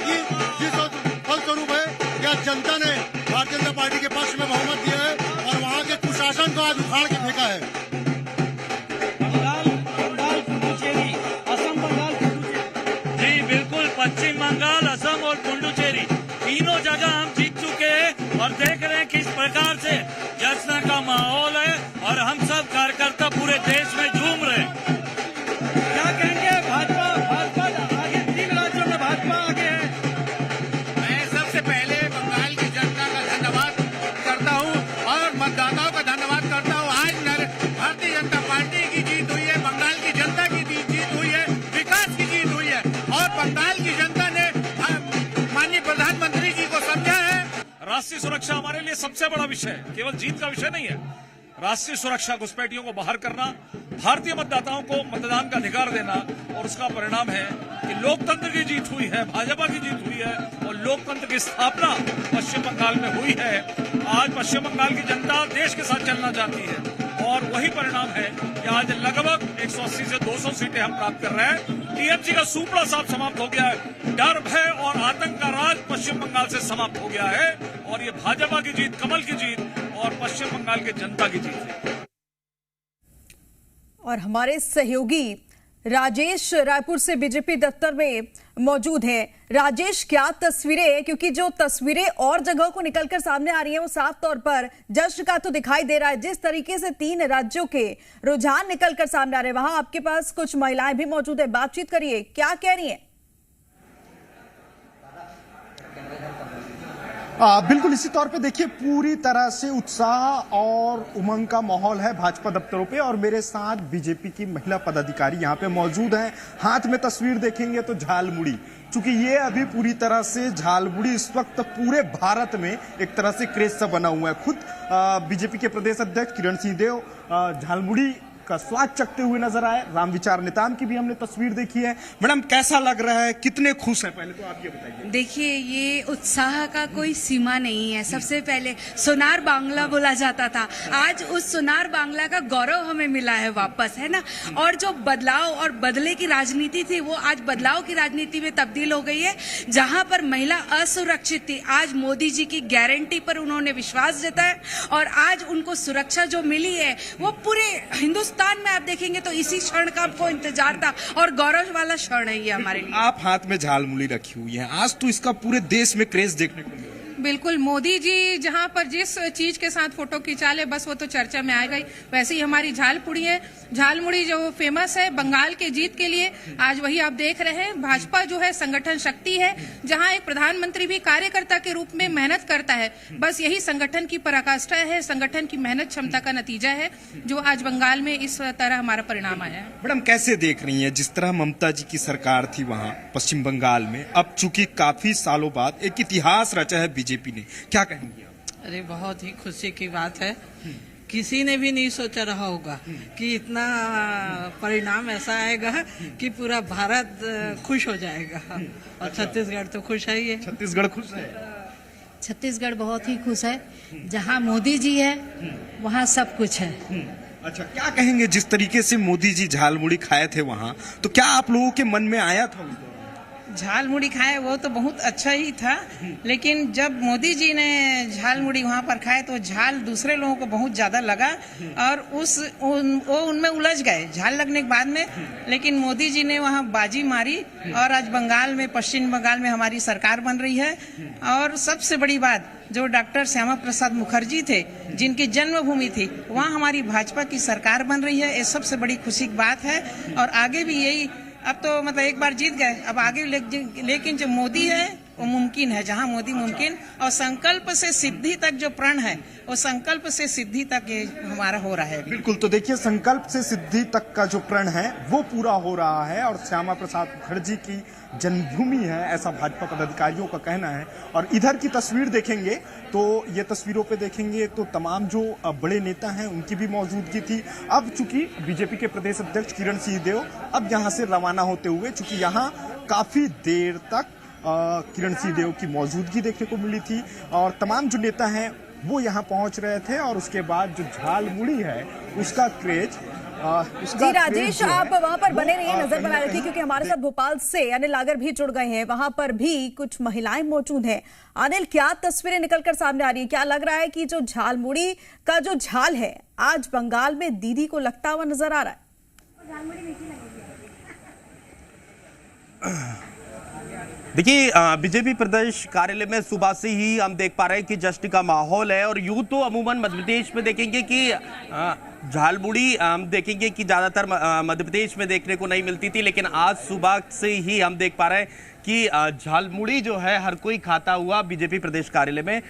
की जिस फलस्वरूप है क्या जनता ने भारतीय जनता पार्टी के पक्ष में बहुमत दिया है और वहाँ के कुशासन को आज उखाड़ के फेंका है। जी बिल्कुल, पश्चिम बंगाल, असम और पुडुचेरी तीनों जगह हम जीत चुके हैं और देख रहे हैं किस प्रकार से जश्न का माहौल है और हम सब कार्यकर्ता पूरे देश में झूम रहे हैं। क्या कहेंगे? भाजपा आगे, 3 राज्यों में भाजपा आगे है। मैं सबसे पहले बंगाल की जनता का धन्यवाद करता हूं और मतदाताओं का धन्यवाद करता हूं। आज भारतीय जनता पार्टी की जीत हुई है, बंगाल की जनता की जीत हुई है, विकास की जीत हुई है और बंगाल की जनता ने माननीय प्रधानमंत्री जी को समझा है। राष्ट्रीय सुरक्षा हमारे लिए सबसे बड़ा विषय है, केवल जीत का विषय नहीं है। राष्ट्रीय सुरक्षा, घुसपैठियों को बाहर करना, भारतीय मतदाताओं को मतदान का अधिकार देना और उसका परिणाम है कि लोकतंत्र की जीत हुई है, भाजपा की जीत हुई है और लोकतंत्र की स्थापना पश्चिम बंगाल में हुई है। आज पश्चिम बंगाल की जनता देश के साथ चलना चाहती है और वही परिणाम है कि आज लगभग 180 से 200 सीटें हम प्राप्त कर रहे हैं। टीएमसी का सुपड़ा साफ समाप्त हो गया है, डर भय और आतंक का राज पश्चिम बंगाल से समाप्त हो गया है और ये भाजपा की जीत, कमल की जीत और पश्चिम बंगाल के जनता की जीत है। और हमारे सहयोगी राजेश रायपुर से बीजेपी दफ्तर में मौजूद हैं। राजेश, क्या तस्वीरें हैं? क्योंकि जो तस्वीरें और जगहों को निकलकर सामने आ रही हैं वो साफ तौर पर जश्न का तो दिखाई दे रहा है। जिस तरीके से 3 राज्यों के रुझान निकलकर सामने आ रहे हैं, वहां आपके पास कुछ महिलाएं भी मौजूद है, बातचीत करिए, क्या कह रही हैं? बिल्कुल इसी तौर पे देखिए, पूरी तरह से उत्साह और उमंग का माहौल है भाजपा दफ्तरों पे और मेरे साथ बीजेपी की महिला पदाधिकारी यहाँ पे मौजूद हैं। हाथ में तस्वीर देखेंगे तो झालमुड़ी, चूंकि ये अभी पूरी तरह से झालमुड़ी इस वक्त पूरे भारत में एक तरह से क्रेज सा बना हुआ है। खुद बीजेपी के प्रदेश अध्यक्ष किरण सिंह देव झालमुड़ी का स्वाद चखते हुए नजर आए। रामविचार नेताम की भी हमने तस्वीर देखी है। मैडम, कैसा लग रहा है, कितने खुश हैं? पहले तो आप ये बताइए। देखिए, ये उत्साह का कोई सीमा नहीं है। सबसे पहले सोनार बांग्ला बोला जाता था, आज उस सोनार बांग्ला का गौरव हमें मिला है वापस, है ना। और जो बदलाव और बदले की राजनीति थी वो आज बदलाव की राजनीति में तब्दील हो गई है। जहां पर महिला असुरक्षित थी, आज मोदी जी की गारंटी पर उन्होंने विश्वास जताया और आज उनको सुरक्षा जो मिली है वो पूरे हिंदुस्तान में आप देखेंगे तो इसी क्षण का आपको इंतजार था और गौरव वाला क्षण है ये हमारे लिए। आप हाथ में झालमुड़ी रखी हुई है, आज तो इसका पूरे देश में क्रेज देखने को मिला। बिल्कुल, मोदी जी जहां पर जिस चीज के साथ फोटो खिंचा ले बस वो तो चर्चा में आ गई। वैसे ही हमारी झालपुड़ी है, झालमुड़ी जो फेमस है बंगाल के जीत के लिए, आज वही आप देख रहे हैं। भाजपा जो है संगठन शक्ति है, जहां एक प्रधानमंत्री भी कार्यकर्ता के रूप में मेहनत करता है। बस यही संगठन की पराकाष्ठा है, संगठन की मेहनत क्षमता का नतीजा है जो आज बंगाल में इस तरह हमारा परिणाम आया है। मैडम, कैसे देख रही हैं जिस तरह ममता जी की सरकार थी वहां पश्चिम बंगाल में, अब चूंकि काफी सालों बाद एक इतिहास रचा है बीजेपी ने, क्या कहेंगे आप? अरे बहुत ही खुशी की बात है। किसी ने भी नहीं सोचा रहा होगा कि इतना परिणाम ऐसा आएगा कि पूरा भारत खुश हो जाएगा। और छत्तीसगढ़ तो खुश है ही है। छत्तीसगढ़ खुश है? छत्तीसगढ़ बहुत ही खुश है। जहां मोदी जी है वहां सब कुछ है। अच्छा, क्या कहेंगे जिस तरीके से मोदी जी झालमुड़ी खाए थे वहां, तो क्या आप लोगों के मन में आया था? झालमुड़ी खाए वो तो बहुत अच्छा ही था, लेकिन जब मोदी जी ने झालमुड़ी वहाँ पर खाए तो झाल दूसरे लोगों को बहुत ज्यादा लगा और वो उनमें उलझ गए झाल लगने के बाद में। लेकिन मोदी जी ने वहाँ बाजी मारी और आज बंगाल में, पश्चिम बंगाल में हमारी सरकार बन रही है। और सबसे बड़ी बात, जो डॉक्टर श्यामा प्रसाद मुखर्जी थे जिनकी जन्मभूमि थी, वहाँ हमारी भाजपा की सरकार बन रही है। ये सबसे बड़ी खुशी की बात है और आगे भी यही। अब तो मतलब एक बार जीत गए, अब आगे लेकिन जो मोदी है वो मुमकिन है, जहां मोदी मुमकिन। और संकल्प से सिद्धि तक जो प्रण है वो संकल्प से सिद्धि तक ये हमारा हो रहा है। बिल्कुल, तो देखिए संकल्प से सिद्धि तक का जो प्रण है वो पूरा हो रहा है और श्यामा प्रसाद मुखर्जी की जन्मभूमि है, ऐसा भाजपा पदाधिकारियों का कहना है। और इधर की तस्वीर देखेंगे तो ये तस्वीरों पे देखेंगे तो तमाम जो बड़े नेता हैं उनकी भी मौजूदगी थी। अब चूंकि बीजेपी के प्रदेश अध्यक्ष किरण सिंह देव अब यहाँ से रवाना होते हुए, चूंकि यहाँ काफी देर तक किरण सिंह देव की मौजूदगी देखने को मिली थी और तमाम जो नेता हैं वो यहाँ पहुंच रहे थे और उसके बाद जो झालमुड़ी है उसका क्रेज जी राजेश, आप वहां पर बने रहिए, नजर बना रखिए, क्योंकि हमारे साथ भोपाल से अनिल नागर भी जुड़ गए हैं। वहां पर भी कुछ महिलाएं मौजूद हैं। अनिल, क्या तस्वीरें निकलकर सामने आ रही है? क्या लग रहा है कि जो झालमुड़ी का जो झाल है आज बंगाल में दीदी को लगता हुआ नजर आ रहा है? देखिए, बीजेपी प्रदेश कार्यालय में सुबह से ही हम देख पा रहे हैं कि जश्न का माहौल है। और यूं तो अमूमन मध्य प्रदेश में देखेंगे कि झालमुड़ी हम देखेंगे कि ज़्यादातर मध्य प्रदेश में देखने को नहीं मिलती थी, लेकिन आज सुबह से ही हम देख पा रहे हैं कि झालमुड़ी जो है हर कोई खाता हुआ बीजेपी प्रदेश कार्यालय में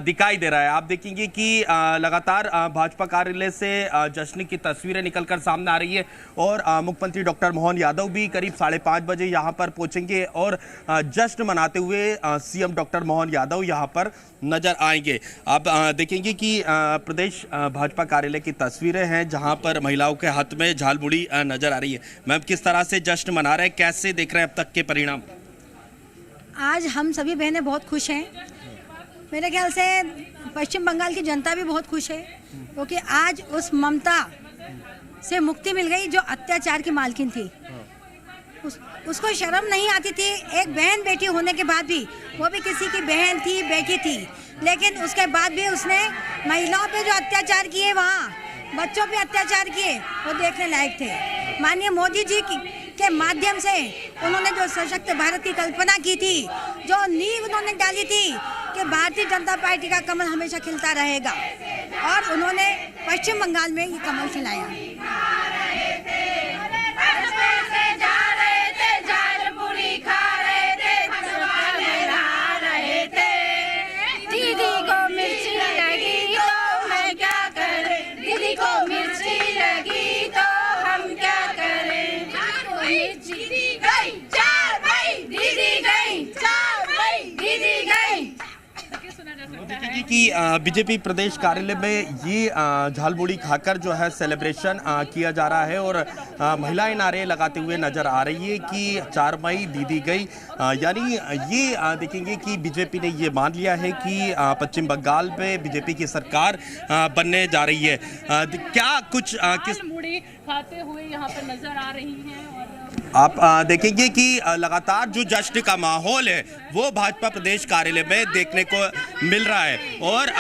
दिखाई दे रहा है। आप देखेंगे कि लगातार भाजपा कार्यालय से जश्न की तस्वीरें निकलकर सामने आ रही है। और मुख्यमंत्री डॉक्टर मोहन यादव भी करीब 5:30 बजे यहाँ पर पहुंचेंगे और जश्न मनाते हुए सीएम डॉक्टर मोहन यादव यहाँ पर नजर आएंगे। आप देखेंगे कि प्रदेश भाजपा कार्यालय की तस्वीरें हैं जहाँ पर महिलाओं के हाथ में झालमुड़ी नजर आ रही है। मैम, किस तरह से जश्न मना रहे हैं, कैसे देख रहे हैं अब तक के परिणाम? आज हम सभी बहनें बहुत खुश हैं। मेरे ख्याल से पश्चिम बंगाल की जनता भी बहुत खुश है, क्योंकि आज उस ममता से मुक्ति मिल गई जो अत्याचार की मालकिन थी। उसको शर्म नहीं आती थी, एक बहन बेटी होने के बाद भी, वो भी किसी की बहन थी, बेटी थी, लेकिन उसके बाद भी उसने महिलाओं पे जो अत्याचार किए, वहाँ बच्चों पे अत्याचार किए, वो देखने लायक थे। माननीय मोदी जी के माध्यम से उन्होंने जो सशक्त भारत की कल्पना की थी, जो नींव उन्होंने डाली थी कि भारतीय जनता पार्टी का कमल हमेशा खिलता रहेगा, और उन्होंने पश्चिम बंगाल में ये कमल खिलाया। दीदी को मिर्ची लगी तो मैं क्या करें, दीदी को मिर्ची लगी तो हम क्या करें। दीदी गई चार भाई, दीदी गई चार भाई, दीदी गई। देखिए कि बीजेपी प्रदेश कार्यालय में ये झालमुड़ी खाकर जो है सेलिब्रेशन किया जा रहा है। और महिलाएं नारे लगाते हुए नजर आ रही है कि 4 मई दीदी गई। यानी ये देखेंगे कि बीजेपी ने ये मान लिया है कि पश्चिम बंगाल में बीजेपी की सरकार बनने जा रही है। क्या कुछ किस मुड़ी खाते हुए यहाँ पर नजर आ रही हैं। आप देखेंगे कि लगातार जो जश्न का माहौल है वो भाजपा प्रदेश कार्यालय में देखने को मिल रहा है। और